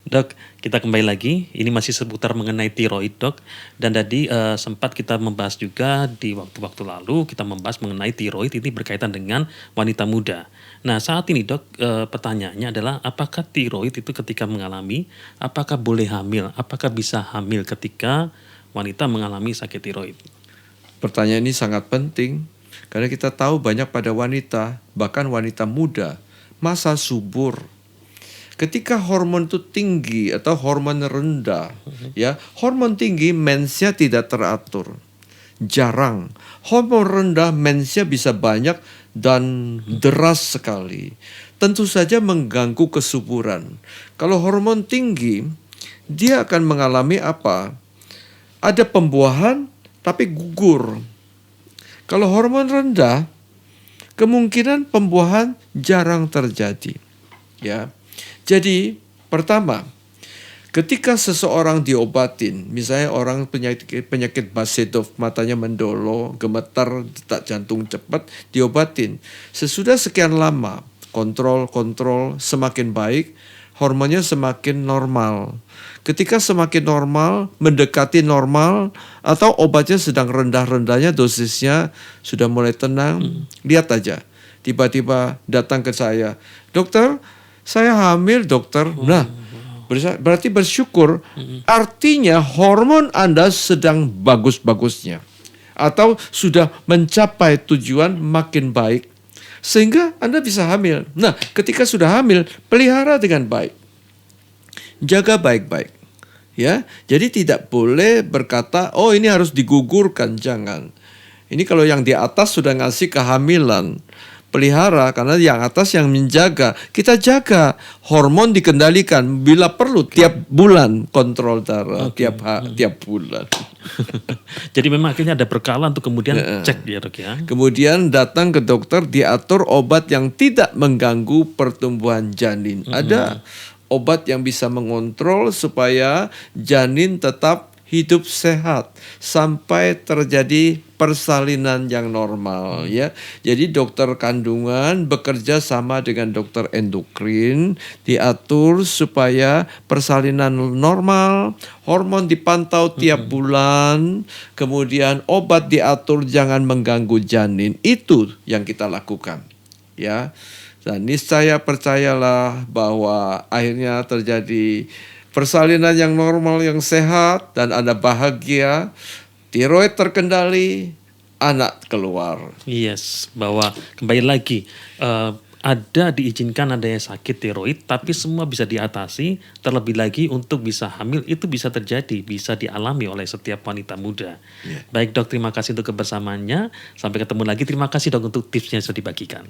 Dok, kita kembali lagi. Ini masih seputar mengenai tiroid, Dok. Dan tadi sempat kita membahas juga di waktu-waktu lalu, kita membahas mengenai tiroid ini berkaitan dengan wanita muda. Nah, saat ini, Dok, pertanyaannya adalah apakah tiroid itu ketika mengalami, apakah boleh hamil? Apakah bisa hamil ketika wanita mengalami sakit tiroid? Pertanyaan ini sangat penting karena kita tahu banyak pada wanita, bahkan wanita muda, masa subur. Ketika hormon itu tinggi atau hormon rendah, ya, hormon tinggi mensnya tidak teratur. Jarang. Hormon rendah mensnya bisa banyak dan deras sekali. Tentu saja mengganggu kesuburan. Kalau hormon tinggi, dia akan mengalami apa? Ada pembuahan tapi gugur. Kalau hormon rendah, kemungkinan pembuahan jarang terjadi. Ya. Jadi, pertama, ketika seseorang diobatin, misalnya orang penyakit Basedov, matanya mendolo, gemetar, detak jantung cepat, diobatin. Sesudah sekian lama, kontrol semakin baik, hormonnya semakin normal. Ketika semakin normal, mendekati normal, atau obatnya sedang rendah-rendahnya, dosisnya sudah mulai tenang, lihat aja. Tiba-tiba datang ke saya, dokter, saya hamil, dokter. Nah, berarti bersyukur. Artinya hormon Anda sedang bagus-bagusnya. Atau sudah mencapai tujuan makin baik. Sehingga Anda bisa hamil. Nah, ketika sudah hamil, pelihara dengan baik. Jaga baik-baik. Ya, jadi tidak boleh berkata, oh ini harus digugurkan, jangan. Ini kalau yang di atas sudah ngasih kehamilan, pelihara karena yang atas yang menjaga. Kita jaga, hormon dikendalikan bila perlu tiap bulan kontrol darah, tiap bulan. Jadi memang akhirnya ada berkala untuk kemudian cek ya, Dok ya. Kemudian datang ke dokter, diatur obat yang tidak mengganggu pertumbuhan janin. Ada obat yang bisa mengontrol supaya janin tetap hidup sehat sampai terjadi persalinan yang normal, ya. Jadi dokter kandungan bekerja sama dengan dokter endokrin, diatur supaya persalinan normal, hormon dipantau tiap bulan, kemudian obat diatur jangan mengganggu janin. Itu yang kita lakukan, ya. Dan niscaya percayalah bahwa akhirnya terjadi persalinan yang normal, yang sehat, dan Anda bahagia, tiroid terkendali, anak keluar. Yes, bahwa kembali lagi ada diizinkan adanya sakit tiroid, tapi semua bisa diatasi. Terlebih lagi untuk bisa hamil itu bisa terjadi, bisa dialami oleh setiap wanita muda. Baik, Dok, terima kasih untuk kebersamaannya. Sampai ketemu lagi. Terima kasih, Dok, untuk tipsnya yang sudah dibagikan.